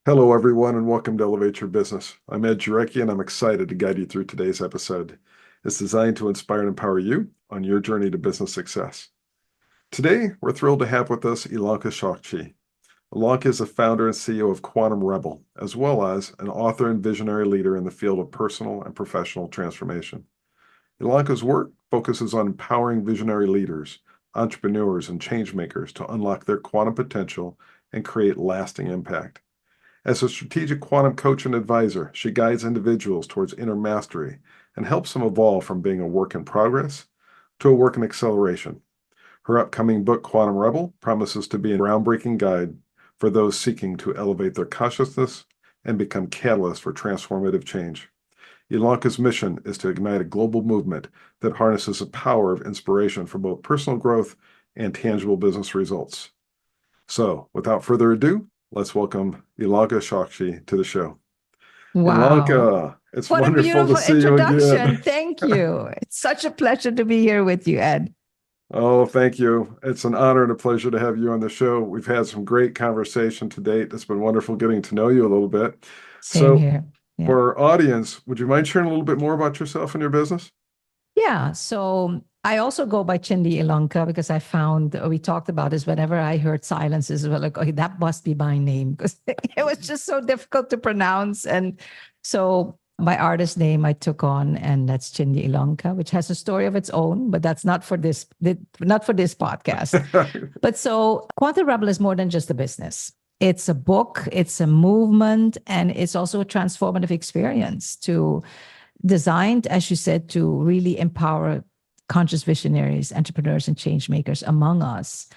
Hello, everyone, and welcome to Elevate Your Business. I'm Ed Jarecki, and I'm excited to guide you through today's episode. It's designed to inspire and empower you on your journey to business success. Today, we're thrilled to have with us Ilonka Sjak-Shie. Ilonka is the founder and CEO of Quantum Rebel, as well as an author and visionary leader in the field of personal and professional transformation. Ilonka's work focuses on empowering visionary leaders, entrepreneurs, and changemakers to unlock their quantum potential and create lasting impact. As a strategic quantum coach and advisor, she guides individuals towards inner mastery and helps them evolve from being a work in progress to a work in acceleration. Her upcoming book, Quantum Rebel, promises to be a groundbreaking guide for those seeking to elevate their consciousness and become catalysts for transformative change. Ilonka's mission is to ignite a global movement that harnesses the power of inspiration for both personal growth and tangible business results. So, without further ado, let's welcome Ilonka Sjak-Shie to the show. Wow. Ilonka, it's What a wonderful to beautiful see you introduction. again. Thank you. It's such a pleasure to be here with you, Ed. Oh, thank you. It's an honor and a pleasure to have you on the show. We've had some great conversation to date. It's been wonderful getting to know you a little bit. Same So, here. Yeah. for our audience, would you mind sharing a little bit more about yourself and your business? Yeah. So I also go by Chindia Ilonka because I found we talked about this whenever I heard silences, well, like, okay, that must be my name because it was just so difficult to pronounce. And so my artist name I took on, and that's Chindia Ilonka, which has a story of its own, but that's not for this podcast. But so Quantum Rebel is more than just a business. It's a book, it's a movement, and it's also a transformative experience designed, as you said, to really empower conscious visionaries, entrepreneurs, and change makers among us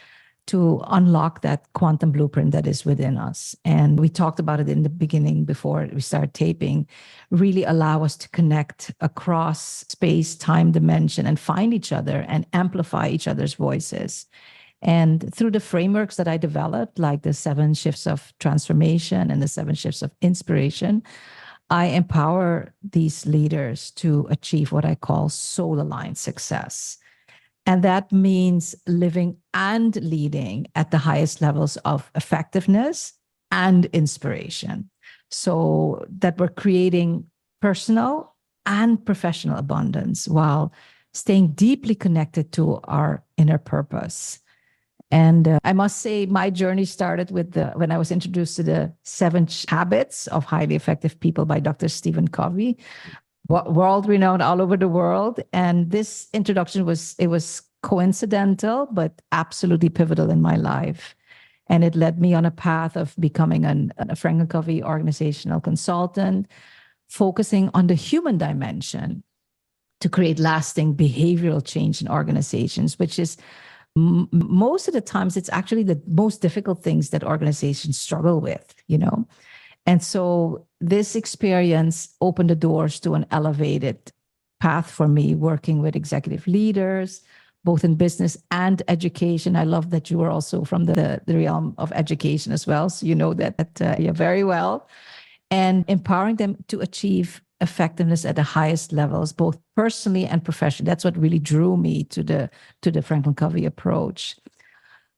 to unlock that quantum blueprint that is within us. And we talked about it in the beginning before we started taping, really allow us to connect across space, time, dimension, and find each other and amplify each other's voices. And through the frameworks that I developed, like the 7 shifts of transformation and the 7 shifts of inspiration, I empower these leaders to achieve what I call soul aligned success. And that means living and leading at the highest levels of effectiveness and inspiration. So that we're creating personal and professional abundance while staying deeply connected to our inner purpose. And I must say, my journey started with when I was introduced to the 7 Habits of Highly Effective People by Dr. Stephen Covey, world renowned all over the world. And this introduction was coincidental, but absolutely pivotal in my life. And it led me on a path of becoming a Franklin Covey organizational consultant, focusing on the human dimension to create lasting behavioral change in organizations, which is most of the times it's actually the most difficult things that organizations struggle with, And so this experience opened the doors to an elevated path for me, working with executive leaders, both in business and education. I love that you are also from the realm of education as well. So you know that very well. And empowering them to achieve effectiveness at the highest levels, both personally and professionally. That's what really drew me to the Franklin Covey approach.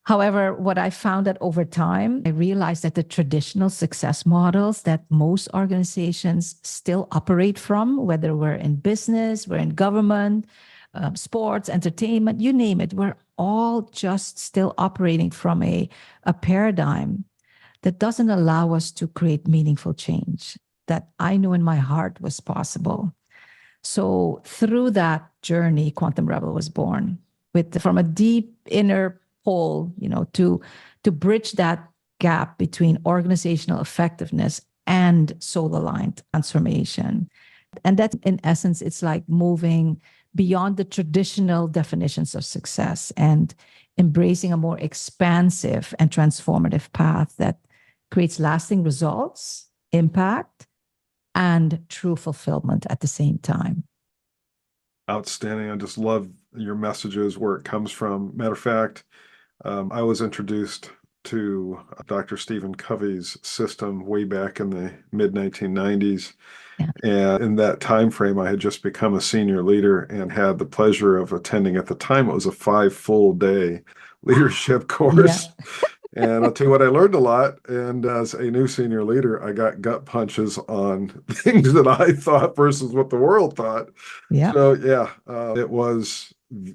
However, what I found that over time, I realized that the traditional success models that most organizations still operate from, whether we're in business, we're in government, sports, entertainment, you name it, we're all just still operating from a paradigm that doesn't allow us to create meaningful change that I knew in my heart was possible. So through that journey, Quantum Rebel was born from a deep inner hole, to bridge that gap between organizational effectiveness and soul-aligned transformation. And that, in essence, it's like moving beyond the traditional definitions of success and embracing a more expansive and transformative path that creates lasting results, impact, and true fulfillment at the same time. Outstanding. I just love your messages, where it comes from. Matter of fact, I was introduced to Dr. Stephen Covey's system way back in the mid 1990s. Yeah. And in that time frame, I had just become a senior leader and had the pleasure of attending, at the time, it was a 5 full day leadership course. And I'll tell you what, I learned a lot. And as a new senior leader, I got gut punches on things that I thought versus what the world thought. Yeah. So yeah,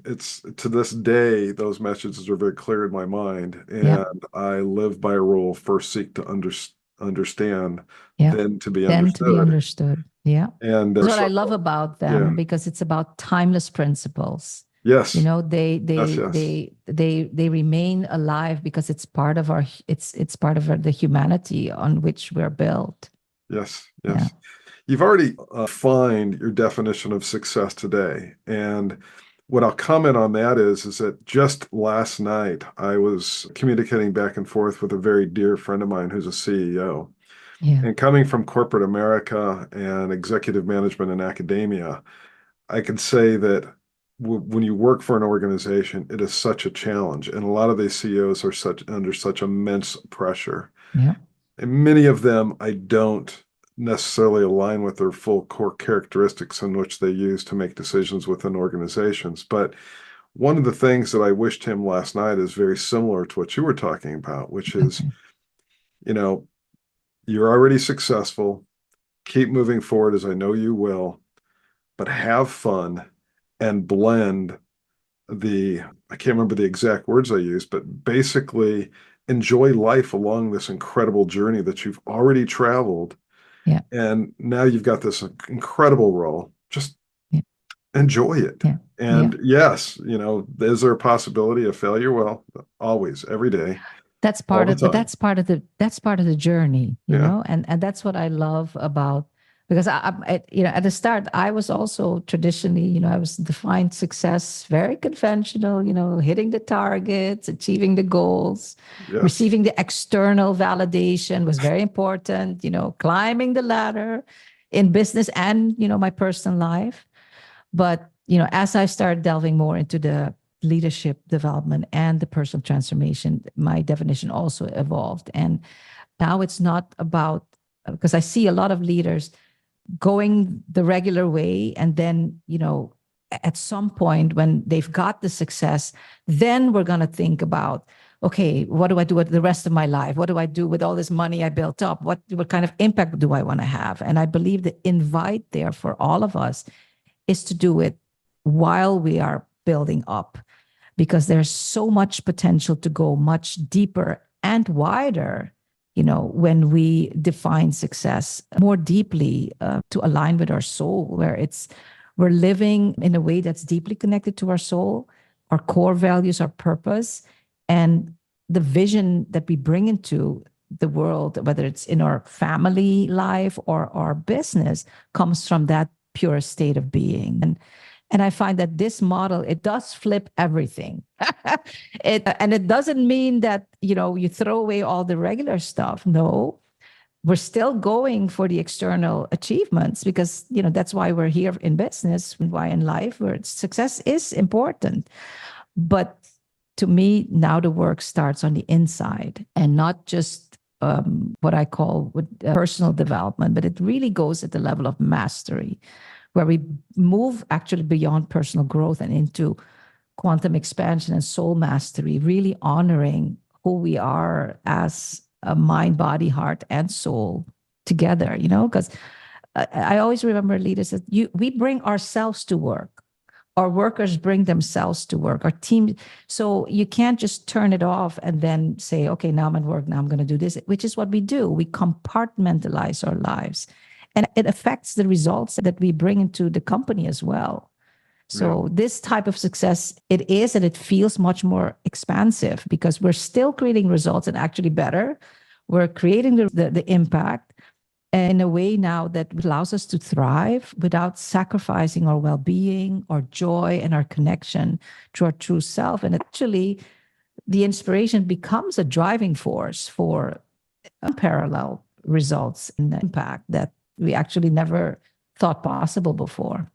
it's to this day, those messages are very clear in my mind. Yeah. And I live by a rule: first seek to understand, Yeah. then to be Then to be understood. understood. Yeah. And That's what I so, love about yeah, them because it's about timeless principles. You yes, know, yes, yes, they remain alive because it's part of it's part of the humanity on which we're built. yes, Yeah. yes. You've already defined your definition of success today. And what I'll comment on that is that just last night I was communicating back and forth with a very dear friend of mine who's a CEO. Yeah. And coming from corporate America and executive management and academia, I can say that when you work for an organization, it is such a challenge. And a lot of these CEOs are under such immense pressure. Yeah. And many of them I don't necessarily align with their full core characteristics in which they use to make decisions within organizations. But one of the things that I wished him last night is very similar to what you were talking about, which is, Okay. you know, you're already successful. Keep moving forward as I know you will, but have fun and blend I can't remember the exact words I used, but basically enjoy life along this incredible journey that you've already traveled. Yeah. And now you've got this incredible role. Just Yeah. enjoy it. Yeah. Yeah. And yes, is there a possibility of failure? Well, always, every day, That's all part the of, but time. that's part of the journey, Yeah. and that's what I love about, because at the start I was also traditionally, I was defined success very conventional, hitting the targets, achieving the goals, Yes. receiving the external validation was very important, climbing the ladder in business and, my personal life. But, as I started delving more into the leadership development and the personal transformation, my definition also evolved. And now it's not about, because I see a lot of leaders going the regular way. And then, at some point when they've got the success, then we're going to think about, okay, what do I do with the rest of my life? What do I do with all this money I built up? What kind of impact do I want to have? And I believe the invite there for all of us is to do it while we are building up, because there's so much potential to go much deeper and wider, when we define success more deeply, to align with our soul, where we're living in a way that's deeply connected to our soul, our core values, our purpose, and the vision that we bring into the world, whether it's in our family life or our business, comes from that pure state of being. And I find that this model, it does flip everything. And it doesn't mean that, you throw away all the regular stuff. No, we're still going for the external achievements, because, that's why we're here in business, and why in life where success is important. But to me, now the work starts on the inside, and not just what I call personal development, but it really goes at the level of mastery, where we move actually beyond personal growth and into quantum expansion and soul mastery, really honoring who we are as a mind, body, heart, and soul together, because I always remember leaders that we bring ourselves to work. Our workers bring themselves to work, our team. So you can't just turn it off and then say, okay, now I'm at work, now I'm going to do this, which is what we do. We compartmentalize our lives. And it affects the results that we bring into the company as well. Yeah. So this type of success, it is, and it feels much more expansive, because we're still creating results, and actually better. We're creating the impact in a way now that allows us to thrive without sacrificing our well-being, our joy, and our connection to our true self. And actually, the inspiration becomes a driving force for unparalleled results and impact that we actually never thought possible before.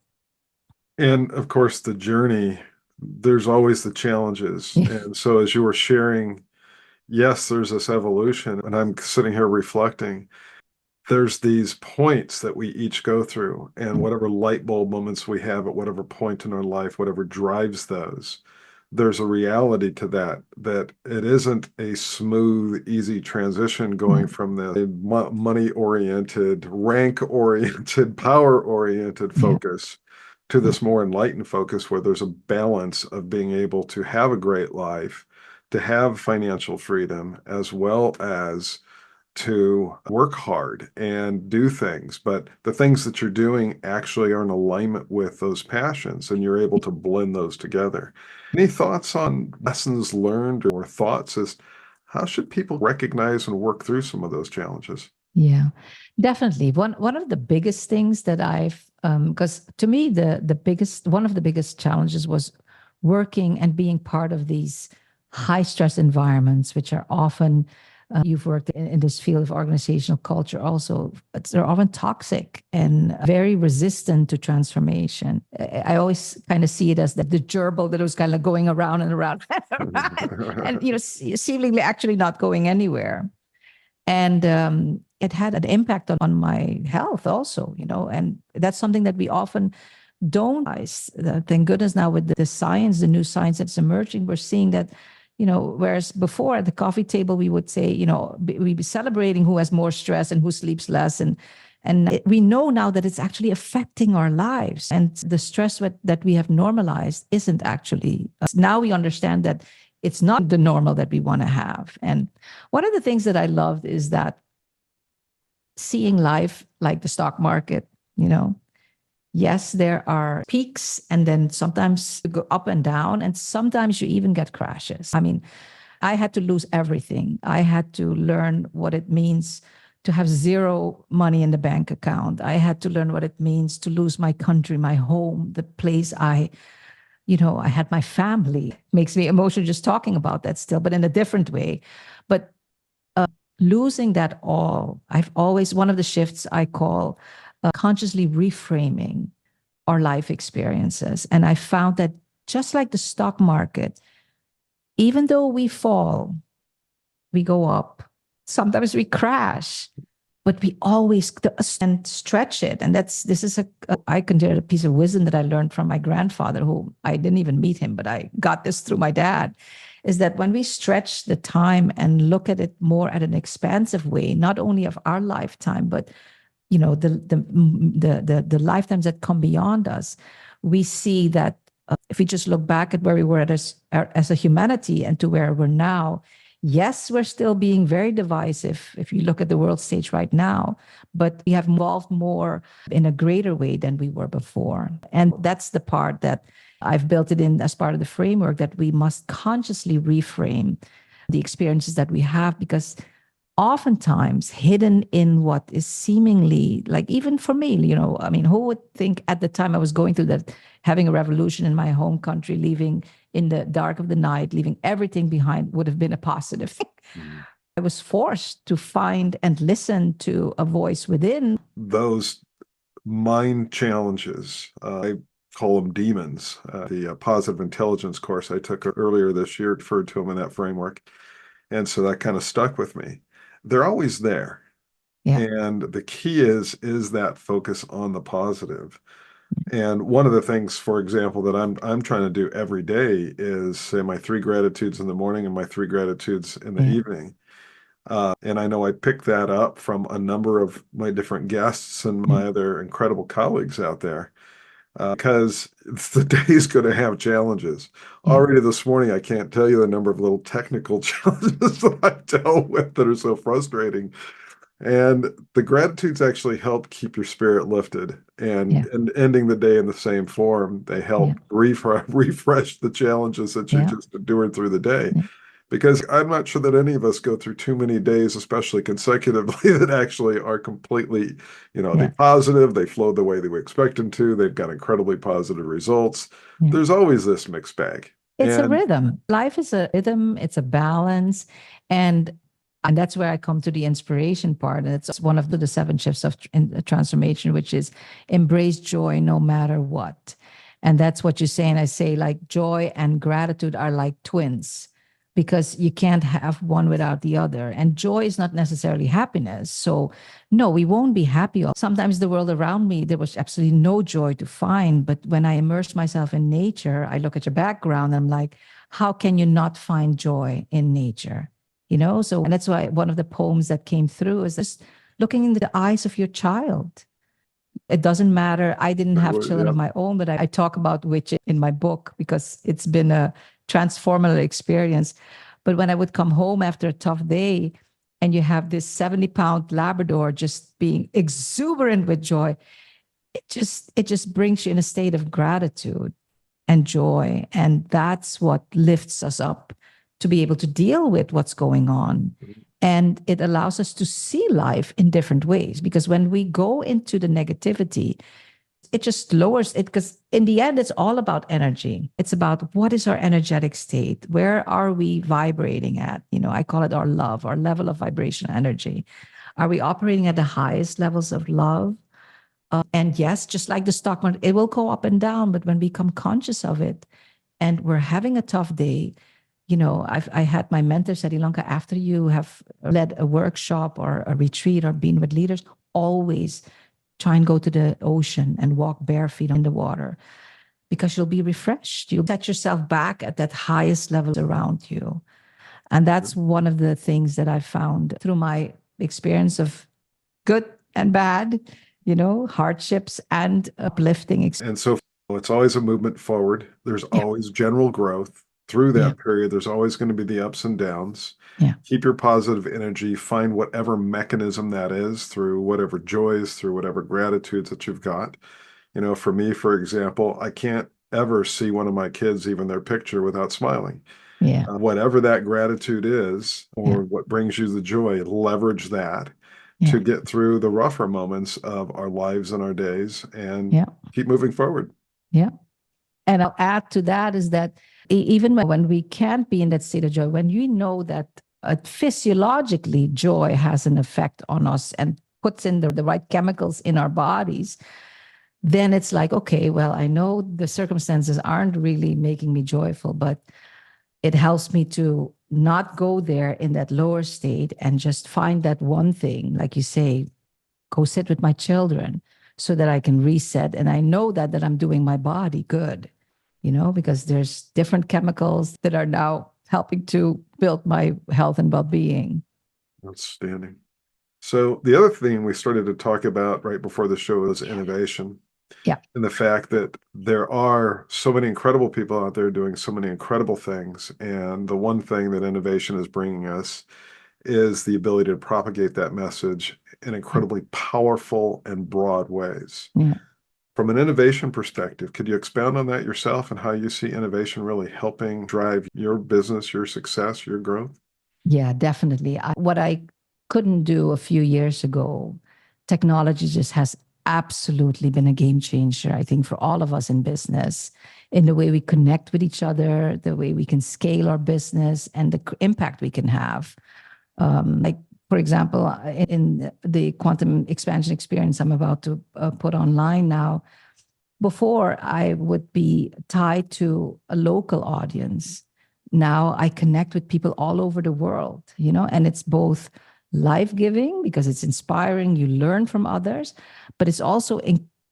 And of course, the journey, there's always the challenges. And so as you were sharing, yes, there's this evolution. And I'm sitting here reflecting, there's these points that we each go through, and whatever light bulb moments we have at whatever point in our life, whatever drives those, there's a reality to that, that it isn't a smooth, easy transition going No. from the money-oriented, rank-oriented, power-oriented Yeah. focus to this more enlightened focus where there's a balance of being able to have a great life, to have financial freedom, as well as to work hard and do things, but the things that you're doing actually are in alignment with those passions, and you're able to blend those together. Any thoughts on lessons learned or thoughts as how should people recognize and work through some of those challenges? Yeah, definitely. One of the biggest things that because to me the biggest one of the biggest challenges was working and being part of these high stress environments, which are often you've worked in this field of organizational culture also. They're often toxic and very resistant to transformation. I always kind of see it as the gerbil that was kind of going around and around and seemingly actually not going anywhere. And it had an impact on my health also, and that's something that we often don't realize. Thank goodness now with the science, the new science that's emerging, we're seeing that, whereas before at the coffee table, we would say, we'd be celebrating who has more stress and who sleeps less. And we know now that it's actually affecting our lives. And the stress that we have normalized isn't actually, now we understand that it's not the normal that we want to have. And one of the things that I loved is that seeing life like the stock market, yes, there are peaks and then sometimes you go up and down, and sometimes you even get crashes. I mean, I had to lose everything. I had to learn what it means to have zero money in the bank account. I had to learn what it means to lose my country, my home, the place I had my family. Makes me emotional just talking about that still, but in a different way. But losing that all, one of the shifts I call consciously reframing our life experiences. And I found that just like the stock market, even though we fall, we go up, sometimes we crash, but we always and stretch it. And I consider it a piece of wisdom that I learned from my grandfather, who I didn't even meet him, but I got this through my dad, is that when we stretch the time and look at it more at an expansive way, not only of our lifetime, but the lifetimes that come beyond us, we see that if we just look back at where we were as a humanity and to where we're now, yes, we're still being very divisive if you look at the world stage right now, but we have evolved more in a greater way than we were before. And that's the part that I've built it in as part of the framework, that we must consciously reframe the experiences that we have, because oftentimes hidden in what is seemingly, like, even for me, I mean, who would think at the time I was going through that, having a revolution in my home country, leaving in the dark of the night, leaving everything behind, would have been a positive thing. Mm. I was forced to find and listen to a voice within. Those mind challenges, I call them demons. The positive intelligence course I took earlier this year referred to them in that framework. And so that kind of stuck with me. They're always there. Yeah. And the key is that focus on the positive. And one of the things, for example, that I'm trying to do every day is say my 3 gratitudes in the morning and my 3 gratitudes in the evening. And I know I picked that up from a number of my different guests and my other incredible colleagues out there, because the day's going to have challenges. Already this morning, I can't tell you the number of little technical challenges that I've dealt with that are so frustrating. And the gratitudes actually help keep your spirit lifted, and ending the day in the same form, they help refresh the challenges that you just endured through the day. Because I'm not sure that any of us go through too many days, especially consecutively, that actually are completely, they positive, they flow the way that we expect them to, they've got incredibly positive results. There's always this mixed bag. It's a rhythm. Life is a rhythm, it's a balance. And that's where I come to the inspiration part. And it's one of the 7 shifts of transformation, which is embrace joy no matter what. And that's what you say. And I say, like, joy and gratitude are like twins, because you can't have one without the other. And joy is not necessarily happiness. So no, we won't be happy. Sometimes the world around me, there was absolutely no joy to find. But when I immerse myself in nature, I look at your background, I'm like, how can you not find joy in nature? So, and that's why one of the poems that came through is just looking in the eyes of your child. It doesn't matter. I didn't have children of my own, but I talk about which in my book because it's been a transformative experience. But when I would come home after a tough day and you have this 70-pound Labrador just being exuberant with joy, it just brings you in a state of gratitude and joy. And that's what lifts us up to be able to deal with what's going on. And it allows us to see life in different ways, because when we go into the negativity, it just lowers it, because in the end, it's all about energy. It's about what is our energetic state? Where are we vibrating at? I call it our love, our level of vibration energy. Are we operating at the highest levels of love? And yes, just like the stock market, it will go up and down. But when we become conscious of it and we're having a tough day, I had my mentor said, Ilonka, after you have led a workshop or a retreat or been with leaders, always try and go to the ocean and walk bare feet in the water, because you'll be refreshed. You'll set yourself back at that highest level around you. And that's one of the things that I found through my experience of good and bad, hardships and uplifting. And so it's always a movement forward. There's always general growth. Through that period, there's always going to be the ups and downs. Yeah. Keep your positive energy, find whatever mechanism that is, through whatever joys, through whatever gratitudes that you've got. For me, for example, I can't ever see one of my kids, even their picture, without smiling. Yeah. Whatever that gratitude is, or what brings you the joy, leverage that to get through the rougher moments of our lives and our days, and keep moving forward. Yeah. And I'll add to that is that even when we can't be in that state of joy, when you know that physiologically joy has an effect on us and puts in the right chemicals in our bodies, then it's like, okay, well, I know the circumstances aren't really making me joyful, but it helps me to not go there in that lower state and just find that one thing, like you say, go sit with my children so that I can reset. And I know that I'm doing my body good, because there's different chemicals that are now helping to build my health and well-being. Outstanding. So the other thing we started to talk about right before the show was innovation. Yeah. And the fact that there are so many incredible people out there doing so many incredible things. And the one thing that innovation is bringing us is the ability to propagate that message in incredibly powerful and broad ways. Yeah. From an innovation perspective, could you expound on that yourself and how you see innovation really helping drive your business, your success, your growth? Yeah, definitely. What I couldn't do a few years ago, technology just has absolutely been a game changer, I think, for all of us in business, in the way we connect with each other, the way we can scale our business, and the impact we can have. Like, for example, in the quantum expansion experience I'm about to put online now, before I would be tied to a local audience. Now I connect with people all over the world, and it's both life-giving because it's inspiring, you learn from others, but it's also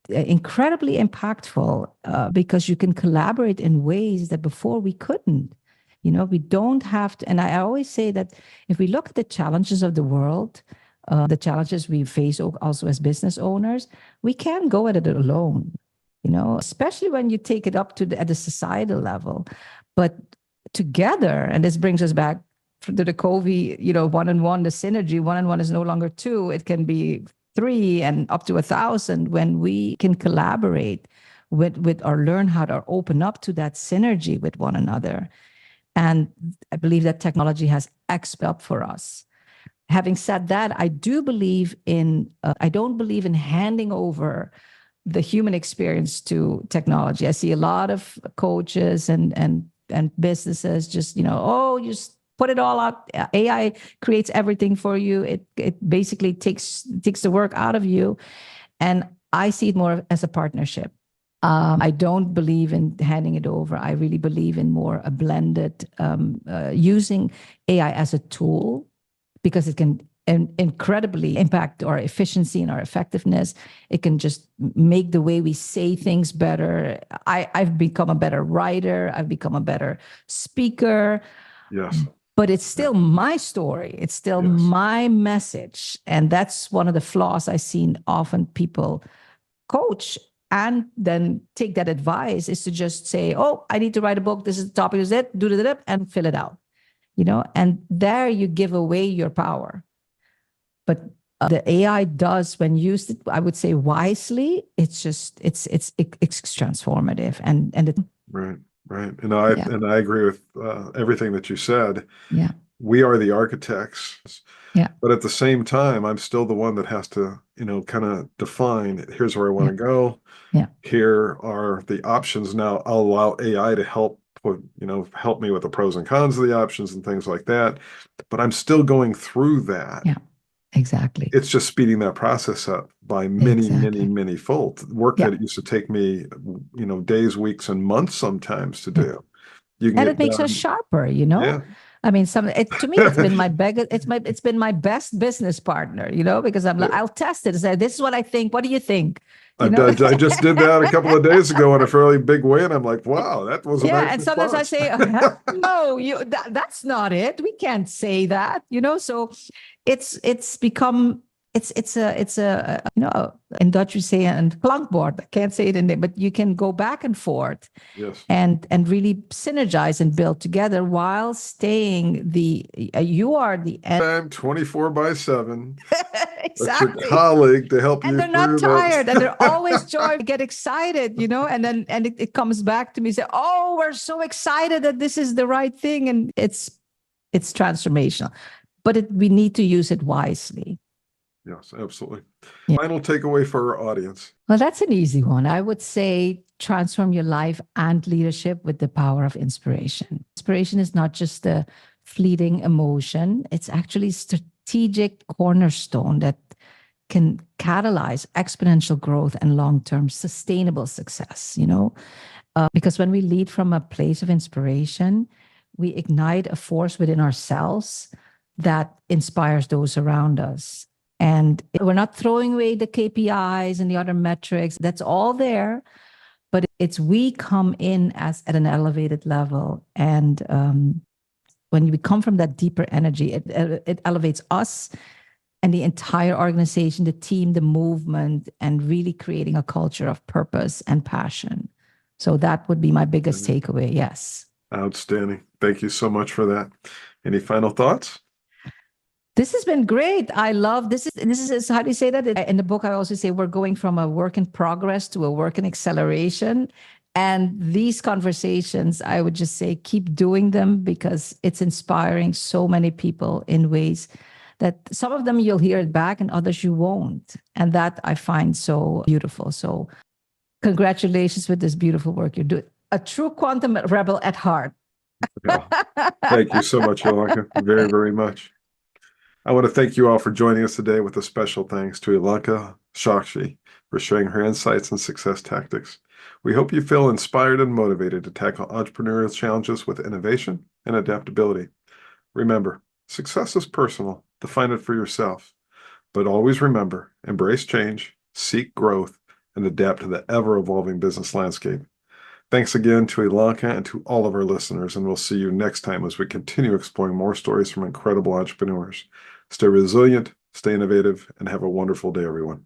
incredibly impactful because you can collaborate in ways that before we couldn't. We don't have to, and I always say that if we look at the challenges of the world, the challenges we face also as business owners, we can't go at it alone, especially when you take it up at the societal level. But together, and this brings us back to the Covey, one-on-one, the synergy, one-on-one is no longer two, it can be 3 and up to 1,000 when we can collaborate with or learn how to open up to that synergy with one another. And I believe that technology has X'd up for us. Having said that, I don't believe in handing over the human experience to technology. I see a lot of coaches and businesses just, just put it all out. AI creates everything for you. It basically takes the work out of you. And I see it more as a partnership. I don't believe in handing it over. I really believe in more a blended using AI as a tool because it can incredibly impact our efficiency and our effectiveness. It can just make the way we say things better. I've become a better writer. I've become a better speaker. Yes. But it's still my story. It's still Yes. my message. And that's one of the flaws I've seen often people coach and then take that advice is to just say, oh, I need to write a book. This is the topic, is it, do it, and fill it out. And there you give away your power. But the AI does, when used, I would say wisely, it's transformative. And it, Right. Right. And I agree with everything that you said. Yeah. We are the architects. Yeah. But at the same time, I'm still the one that has to, kind of define, here's where I want to go. Yeah. Here are the options. Now I'll allow AI to help help me with the pros and cons of the options and things like that. But I'm still going through that. Yeah. Exactly. It's just speeding that process up by many, many, many fold. Work that it used to take me, days, weeks, and months sometimes to do. You can And get it makes done. us sharper, Yeah. I mean, to me, it's been it's been my best business partner, because I'm like, I'll test it and say, this is what I think. What do you think? I just did that a couple of days ago in a fairly big way, and I'm like, wow, that was a nice and sometimes I response. say, no, that's not it. We can't say that, So it's become it's a in Dutch we say a klankbord. I can't say it in there, but you can go back and forth. Yes. And really synergize and build together while staying you are the end. 24/7. Exactly. That's your colleague to help you. And they're not tired and they're always joy, get excited, and then it comes back to me, say, oh, we're so excited that this is the right thing. And it's transformational, but we need to use it wisely. Yes, absolutely. Yeah. Final takeaway for our audience. Well, that's an easy one. I would say transform your life and leadership with the power of inspiration. Inspiration is not just a fleeting emotion. It's actually strategic cornerstone that can catalyze exponential growth and long-term sustainable success, because when we lead from a place of inspiration, we ignite a force within ourselves that inspires those around us. And we're not throwing away the KPIs and the other metrics. That's all there. But we come in at an elevated level. And when we come from that deeper energy, it elevates us and the entire organization, the team, the movement, and really creating a culture of purpose and passion. So that would be my biggest takeaway. Yes. Outstanding. Thank you so much for that. Any final thoughts? This has been great. I love this. This is how do you say that? In the book, I also say we're going from a work in progress to a work in acceleration. And these conversations, I would just say, keep doing them because it's inspiring so many people in ways that some of them you'll hear it back and others you won't. And that I find so beautiful. So congratulations with this beautiful work you're doing. A true quantum rebel at heart. Yeah. Thank you so much, Ilonka. Very, very much. I want to thank you all for joining us today with a special thanks to Ilonka Sjak-Shie for sharing her insights and success tactics. We hope you feel inspired and motivated to tackle entrepreneurial challenges with innovation and adaptability. Remember, success is personal. Define it for yourself. But always remember, embrace change, seek growth, and adapt to the ever-evolving business landscape. Thanks again to Ilonka and to all of our listeners, and we'll see you next time as we continue exploring more stories from incredible entrepreneurs. Stay resilient, stay innovative, and have a wonderful day, everyone.